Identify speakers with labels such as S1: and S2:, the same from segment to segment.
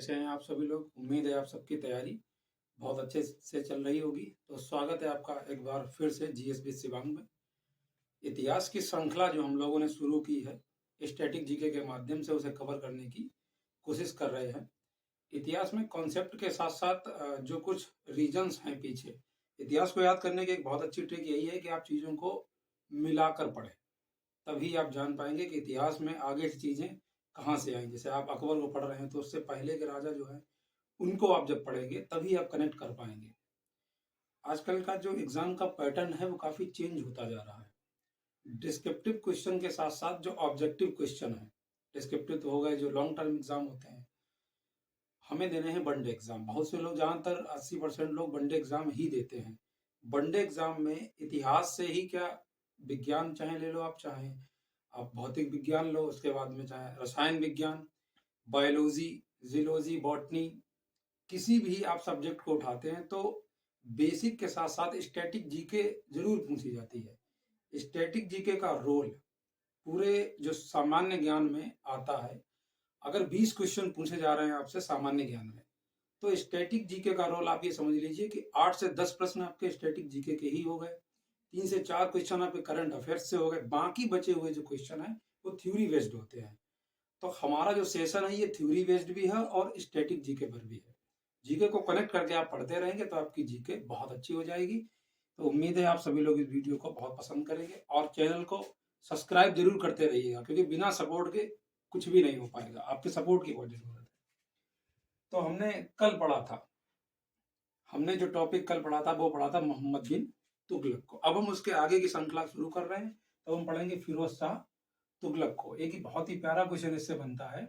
S1: कैसे हैं आप सभी लोग? उम्मीद है आप सबकी तैयारी बहुत अच्छे से चल रही होगी। तो स्वागत है आपका एक बार फिर से जीएसबी शिवांग में। इतिहास की श्रृंखला जो हम लोगों ने शुरू की है, स्टैटिक जीके के माध्यम से उसे कवर करने की कोशिश कर रहे हैं। इतिहास में कॉन्सेप्ट के साथ-साथ जो कुछ रीजन्स हैं पीछे, इतिहास को याद करने की एक बहुत अच्छी ट्रिक यही है कि आप चीज़ों को मिलाकर पढ़ें। तभी आप जान पाएँगे कि इतिहास में आगे की चीज़ें कहाँ से आई। जैसे आप अकबर को पढ़ रहे हैं, तो उससे पहले के राजा जो हैं, उनको आप जब पढ़ेंगे तभी आप कनेक्ट कर पाएँगे। आजकल का जो एग्ज़ाम का पैटर्न है वो काफ़ी चेंज होता जा रहा है। डिस्क्रिप्टिव क्वेश्चन के साथ-साथ जो ऑब्जेक्टिव क्वेश्चन हैं, डिस्क्रिप्टिव तो हो गए जो लॉन्ग टर्म एग्ज़ाम होते हैं, हमें देने हैं वनडे एग्ज़ाम। बहुत से लोग ज़्यादातर 80% लोग वनडे एग्ज़ाम ही देते हैं। वनडे एग्ज़ाम में इतिहास से ही क्या विज्ञान चाहे ले लो आप भौतिक विज्ञान लो, उसके बाद में चाहे रसायन विज्ञान, बायोलॉजी, ज़ूलॉजी, बॉटनी किसी भी आप सब्जेक्ट को उठाते हैं तो बेसिक के साथ-साथ स्टैटिक जीके ज़रूर पूछी जाती है। स्टैटिक जीके का रोल पूरे जो सामान्य ज्ञान में आता है, अगर 20 क्वेश्चन पूछे जा रहे हैं आपसे सामान्य ज्ञान में, तो स्टैटिक जीके का रोल आप ये समझ लीजिए कि 8 से 10 प्रश्न आपके स्टैटिक जीके के ही हो गए, 3 से 4 क्वेश्चन आपके करंट अफेयर्स से हो गए, बाकी बचे हुए जो क्वेश्चन हैं, वो थ्योरी बेस्ड होते हैं। तो हमारा जो सेशन है ये थ्योरी बेस्ड भी है और स्टैटिक जीके पर भी है। जीके को कनेक्ट करके आप पढ़ते रहेंगे तो आपकी जीके बहुत अच्छी हो जाएगी। तो उम्मीद है आप सभी लोग इस वीडियो को बहुत पसंद करेंगे और चैनल को सब्सक्राइब जरूर करते रहिएगा, क्योंकि बिना सपोर्ट के कुछ भी नहीं हो पाएगा। आपके सपोर्ट की बहुत जरूरत है। तो हमने जो टॉपिक कल पढ़ा था वो पढ़ा था मोहम्मद बिन तुगलक को। अब हम उसके आगे की श्रृंखला शुरू कर रहे हैं। तो हम पढ़ेंगे फिरोज शाह तुगलक को। एक ही बहुत ही प्यारा क्वेश्चन इससे बनता है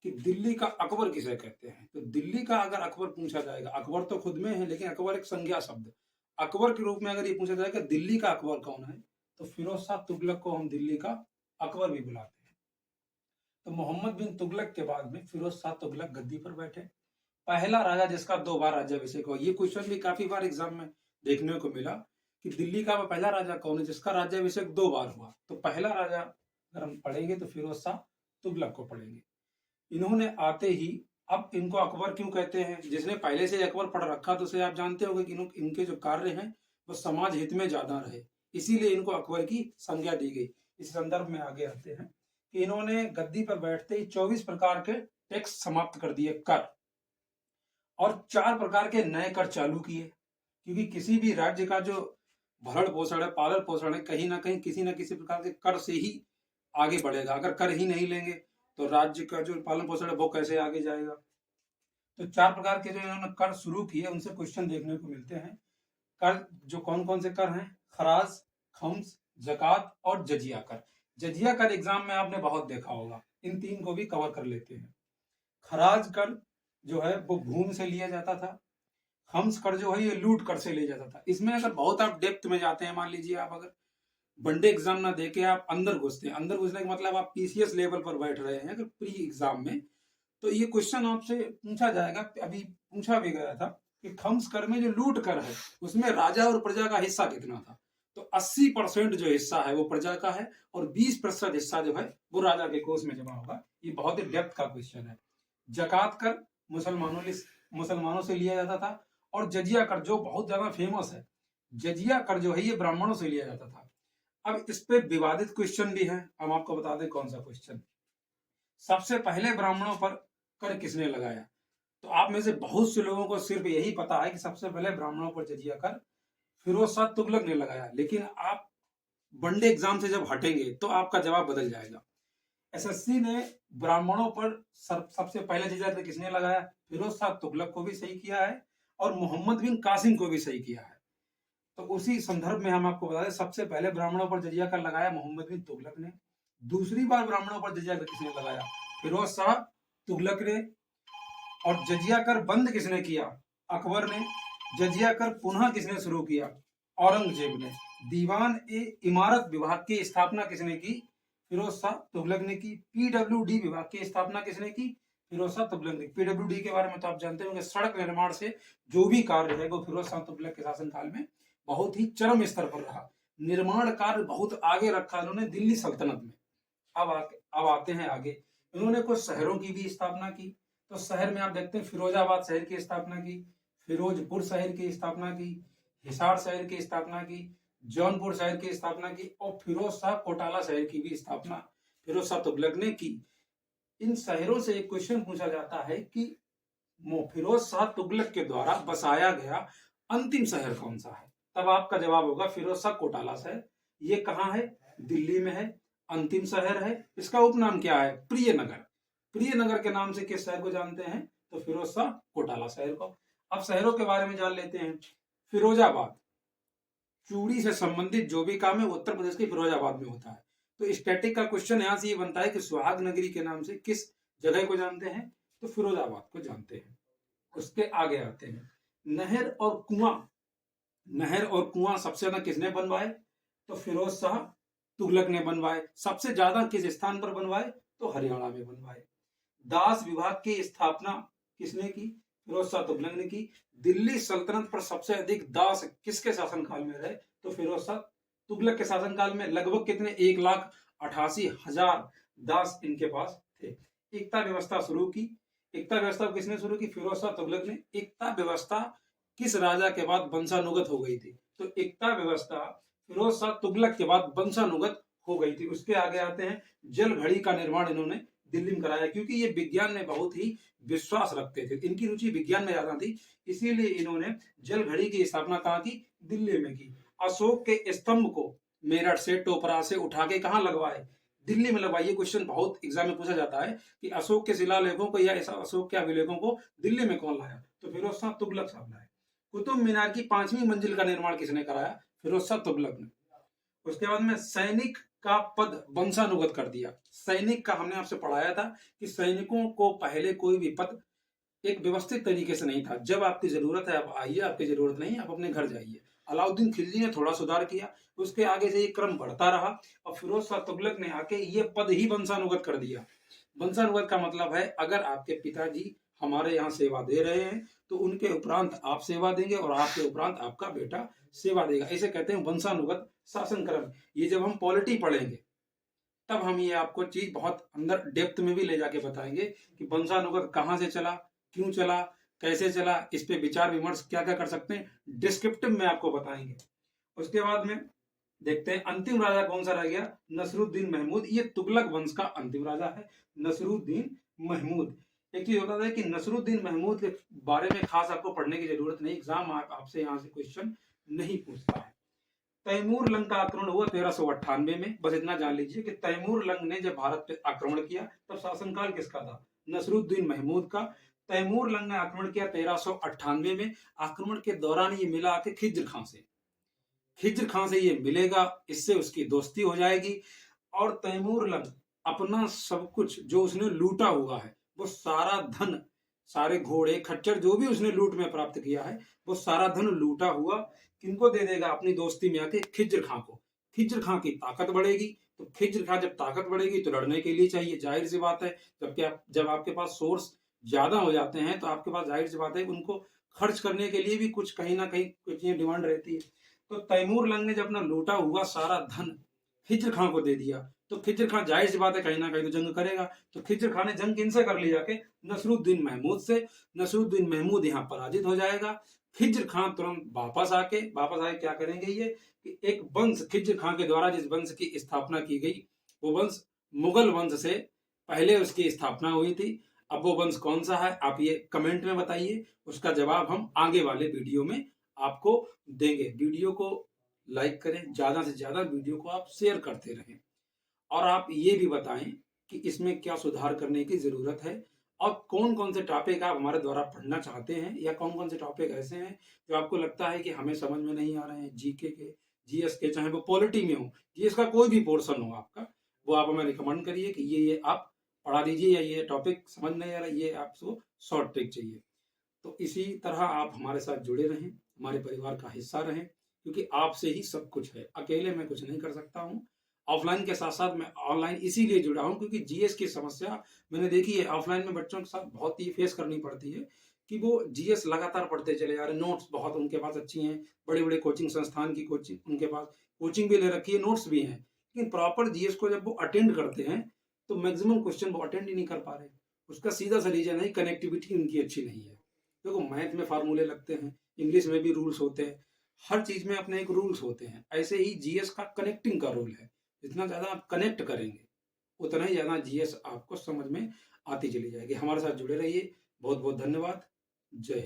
S1: कि दिल्ली का अकबर किसे कहते हैं। तो दिल्ली का अगर अकबर पूछा जाएगा, अकबर तो खुद में है लेकिन अकबर एक संज्ञा शब्द, अकबर के रूप में अगर ये पूछा जाएगा दिल्ली का अकबर कौन है, तो फिरोज शाह तुगलक को हम दिल्ली का अकबर भी बुलाते हैं। तो मोहम्मद बिन तुगलक के बाद में फिरोज शाह तुगलक गद्दी पर बैठे, पहला राजा जिसका 2 बार राज्याभिषेक हुआ। ये क्वेश्चन भी काफी बार एग्जाम में देखने को मिला कि दिल्ली का पहला राजा कौन है जिसका राज्याभिषेक 2 बार हुआ। तो पहला राजा अगर हम पढ़ेंगे तो फिरोज शाह तुगलक को पढ़ेंगे। इन्होंने आते ही, अब इनको अकबर क्यों कहते हैं, जिसने पहले से अकबर पढ़ रखा तो उसे आप जानते होंगे कि इनके जो कार्य हैं वो समाज हित में ज्यादा रहे, इसीलिए इनको अकबर की संज्ञा दी गई। इस संदर्भ में आगे आते हैं कि इन्होंने गद्दी पर बैठते ही 24 प्रकार के टैक्स समाप्त कर दिए, कर, और 4 प्रकार के नए कर चालू किए। क्योंकि किसी भी राज्य का जो भरण पोषण है, पालन पोषण है, कहीं ना कहीं किसी न किसी प्रकार के कर से ही आगे बढ़ेगा। अगर कर ही नहीं लेंगे तो राज्य का जो पालन पोषण है वो कैसे आगे जाएगा। तो 4 प्रकार के जो इन्होंने कर शुरू किए उनसे क्वेश्चन देखने को मिलते हैं। कर जो कौन कौन से कर हैं, खराज, खम्स, जकात और जजिया कर। जजिया कर एग्जाम में आपने बहुत देखा होगा। इन 3 को भी कवर कर लेते हैं। खराज कर जो है वो भूमि से लिया जाता था। खम्स कर जो है ये लूट कर से लिया जाता था। इसमें अगर बहुत आप डेप्थ में जाते हैं, मान लीजिए आप अगर वनडे एग्जाम ना देके आप अंदर घुसते हैं, अंदर घुसने का मतलब आप पीसीएस लेवल पर बैठ रहे हैं अगर प्री एग्जाम में, तो ये क्वेश्चन आपसे पूछा जाएगा। अभी पूछा भी गया था कि खम्स कर में जो लूट कर है उसमें राजा और प्रजा का हिस्सा कितना था। तो 80% जो हिस्सा है वो प्रजा का है और 20% हिस्सा जो है वो राजा के कोष में जमा होगा। ये बहुत ही डेप्थ का क्वेश्चन है। जकात कर मुसलमानों से लिया जाता था और जजिया कर जो बहुत ज्यादा फेमस है, जजिया कर जो है ये ब्राह्मणों से लिया जाता था। अब इस पे विवादित क्वेश्चन भी है, हम आपको बता दें कौन सा क्वेश्चन। सबसे पहले ब्राह्मणों पर कर किसने लगाया। तो आप में से बहुत से लोगों को सिर्फ यही पता है कि सबसे पहले ब्राह्मणों पर जजिया कर फिरोज शाह तुगलक ने लगाया, लेकिन आप वनडे एग्जाम से जब हटेंगे तो आपका जवाब बदल जाएगा। एसएससी ने ब्राह्मणों पर सबसे पहले जजिया कर किसने लगाया, फिरोज शाह तुगलक को भी सही किया है और मोहम्मद बिन कासिम को भी सही किया है। तो उसी संदर्भ में हम आपको बता दें, सबसे पहले ब्राह्मणों पर जजिया कर लगाया मोहम्मद बिन तुगलक ने। दूसरी बार ब्राह्मणों पर जजिया कर किसने लगाया, फिरोज शाह तुगलक ने। और जजिया कर बंद किसने किया, अकबर ने। जजिया कर पुनः किसने शुरू किया, औरंगजेब ने। दीवान ए इमारत विभाग की स्थापना किसने की, फिरोज शाह तुगलक ने की। पीडब्ल्यूडी विभाग की स्थापना किसने की, फिरोज शाह तुगलक ने। पीडब्ल्यूडी के बारे में तो आप जानते होंगे, सड़क निर्माण से जो भी कार्य है वो फिरोज शाह तुगलक के शासनकाल में बहुत ही चरम स्तर पर रहा। निर्माण कार्य बहुत आगे रखा उन्होंने दिल्ली सल्तनत में। अब आते हैं आगे। इन्होंने कुछ शहरों की भी स्थापना की, तो शहर में आप देखते हैं फिरोजाबाद शहर की स्थापना की, फिरोजपुर शहर की स्थापना की, हिसार शहर की स्थापना की, जौनपुर शहर की स्थापना की और फिरोज शाह कोटाला शहर की भी स्थापना फिरोज शाह तुगलक ने की। इन शहरों से एक क्वेश्चन पूछा जाता है कि फिरोज शाह तुगलक के द्वारा बसाया गया अंतिम शहर कौन सा है? तब आपका जवाब होगा फिरोज शाह कोटाला शहर। ये कहाँ है? दिल्ली में है, अंतिम शहर है। इसका उपनाम क्या है? प्रियनगर। प्रियनगर के नाम से किस शहर को जानते हैं? तो फिरोज शाह कोटाला शहर को। अब शहरों के बारे में जान लेते हैं। फिरोजाबाद, चूड़ी से संबंधित जो भी काम है उत्तर प्रदेश के फिरोजाबाद में होता है। तो स्टैटिक का क्वेश्चन यहां से ये बनता है कि सुहाग नगरी के नाम से किस जगह को जानते हैं? तो फिरोजाबाद को जानते हैं। उसके आगे आते हैं नहर और कुआं। नहर और कुआं सबसे ज्यादा किसने बनवाए? तो फिरोज शाह तुगलक ने बनवाए। सबसे ज्यादा किस स्थान पर बनवाए? तो हरियाणा में बनवाए। दास विभाग की स्थापना किसने की? फिरोज शाह तुगलक ने की। दिल्ली सल्तनत पर सबसे अधिक दास किसके शासनकाल में रहे? तो फिरोज शाह तुगलक के शासनकाल में लगभग कितने? 1,88,000 दास इनके पास थे। एकता व्यवस्था शुरू की। एकता व्यवस्था किसने शुरू की? फिरोज शाह तुगलक ने। एकता व्यवस्था किस राजा के बाद वंशानुगत हो गई थी? तो एकता व्यवस्था फिरोज शाह तुगलक के बाद वंशानुगत हो गई थी। उसके आगे आते हैं जल घड़ी का निर्माण इन्होंने दिल्ली में कराया, क्योंकि ये विज्ञान में बहुत ही विश्वास रखते थे। इनकी रुचि विज्ञान में ज्यादा थी, इसीलिए इन्होंने जल घड़ी की स्थापना कहाँ की? दिल्ली में की। अशोक के स्तंभ को मेरठ से, टोपरा से उठा के कहाँ लगवाए? दिल्ली में लगवाए। ये क्वेश्चन बहुत एग्जाम में पूछा जाता है कि अशोक के शिलालेखों को या अशोक के अभिलेखों को दिल्ली में कौन लाया? तो फिरोज शाह तुगलक साहब लाए। कुतुब मीनार की 5वीं मंजिल का निर्माण किसने कराया? फिरोज शाह तुगलक ने। उसके बाद में सैनिक का पद वंशानुगत कर दिया। सैनिक का हमने आपसे पढ़ाया था कि सैनिकों को पहले कोई भी पद एक व्यवस्थित तरीके से नहीं था। जब आपकी जरूरत है आप आइए, आपकी जरूरत नहीं आप अपने घर जाइए। अलाउद्दीन खिलजी ने थोड़ा सुधार किया, उसके आगे से ये क्रम बढ़ता रहा और फिरोज शाह तुगलक ने आके ये पद ही वंशानुगत कर दिया। वंशानुगत का मतलब है अगर आपके पिताजी हमारे यहाँ सेवा दे रहे हैं तो उनके उपरांत आप सेवा देंगे और आपके उपरांत आपका बेटा सेवा देगा। इसे कहते हैं वंशानुगत शासन क्रम। ये जब हम पॉलिटी पढ़ेंगे तब हम ये आपको चीज बहुत अंदर डेप्थ में भी ले जाके बताएंगे कि वंशानुगत कहाँ से चला, क्यों चला, कैसे चला, इस पे विचार विमर्श क्या क्या कर सकते हैं, डिस्क्रिप्टिव में आपको बताएंगे। उसके बाद में देखते हैं अंतिम राजा कौन सा रह गया? नसरुद्दीन महमूद। ये तुगलक वंश का अंतिम राजा है, नसरुद्दीन महमूद। एक चीज होता है कि नसरुद्दीन महमूद के बारे में खास आपको पढ़ने की जरूरत नहीं, एग्जाम आपसे यहाँ से क्वेश्चन नहीं पूछता है। तैमूर लंग का आक्रमण हुआ 1398 में। बस इतना जान लीजिए कि तैमूर लंग ने जब भारत पे आक्रमण किया तब शासनकाल किसका था? नसरुद्दीन महमूद का। तैमूर लंग ने आक्रमण किया 1398 में। आक्रमण के दौरान ये मिला आके खिज्र खां से। खिज्र खां से ये मिलेगा, इससे उसकी दोस्ती हो जाएगी और तैमूर लंग अपना सब कुछ जो उसने लूटा हुआ है वो सारा धन, सारे घोड़े खच्चर जो भी उसने लूट में प्राप्त किया है वो सारा धन लूटा हुआ किनको दे देगा? अपनी दोस्ती में आके खिज्र खां को। खिज्र खां की ताकत बढ़ेगी, तो खिज्र खां जब ताकत बढ़ेगी तो लड़ने के लिए चाहिए, जाहिर सी बात है। जब आपके पास सोर्स ज्यादा हो जाते हैं तो आपके पास जाहिर सी बात है उनको खर्च करने के लिए भी कुछ कहीं ना कहीं कुछ डिमांड रहती है। तो तैमूर लंग ने जब अपना लूटा हुआ सारा धन खिज्र खां को दे दिया, तो खिज्र खां जाहिर सी बात है कहीं ना कहीं तो जंग करेगा। तो खिज्र खां ने जंग किनसे कर लिया के? नसरुद्दीन महमूद से। नसरुद्दीन महमूद यहाँ पराजित हो जाएगा। खिज्र खां तुरंत वापस आके क्या करेंगे? ये कि एक वंश खिज्र खां के द्वारा जिस वंश की स्थापना की गई वो वंश मुगल वंश से पहले उसकी स्थापना हुई थी। अब वो वंश कौन सा है आप ये कमेंट में बताइए, उसका जवाब हम आगे वाले वीडियो में आपको देंगे। वीडियो को लाइक करें, ज्यादा से ज्यादा वीडियो को आप शेयर करते रहें और आप ये भी बताएं कि इसमें क्या सुधार करने की जरूरत है और कौन कौन से टॉपिक आप हमारे द्वारा पढ़ना चाहते हैं या कौन कौन से टॉपिक ऐसे हैं जो आपको लगता है कि हमें समझ में नहीं आ रहे हैं। जीके के, जीएस के, चाहे वो पॉलिटी में हो, जीएस का कोई भी पोर्शन हो आपका, वो आप हमें रिकमेंड करिए कि ये आप पढ़ा दीजिए या ये टॉपिक समझ नहीं आ रहा, ये आपको शॉर्ट ट्रिक चाहिए। तो इसी तरह आप हमारे साथ जुड़े रहें, हमारे परिवार का हिस्सा रहें, क्योंकि आपसे ही सब कुछ है। अकेले मैं कुछ नहीं कर सकता हूँ। ऑफलाइन के साथ साथ मैं ऑनलाइन इसीलिए जुड़ा हूँ क्योंकि जीएस की समस्या मैंने देखी है ऑफलाइन में बच्चों के साथ बहुत ही फेस करनी पड़ती है कि वो जीएस लगातार पढ़ते चले जा रहे हैं। नोट्स बहुत उनके पास अच्छी हैं, बड़े बड़े कोचिंग संस्थान की कोचिंग उनके पास कोचिंग भी ले रखी है, नोट्स भी हैं, लेकिन प्रॉपर जीएस को जब वो अटेंड करते हैं तो मैक्सिमम क्वेश्चन वो अटेंड ही नहीं कर पा रहे। उसका सीधा सा रीजन है कनेक्टिविटी उनकी अच्छी नहीं है। देखो मैथ में फार्मूले लगते हैं, इंग्लिश में भी रूल्स होते हैं, हर चीज में अपने एक रूल्स होते हैं। ऐसे ही जीएस का कनेक्टिंग का रोल है। जितना ज्यादा आप कनेक्ट करेंगे उतना ही ज्यादा जीएस आपको समझ में आती चली जाएगी। हमारे साथ जुड़े रहिए। बहुत बहुत धन्यवाद। जय हिंद।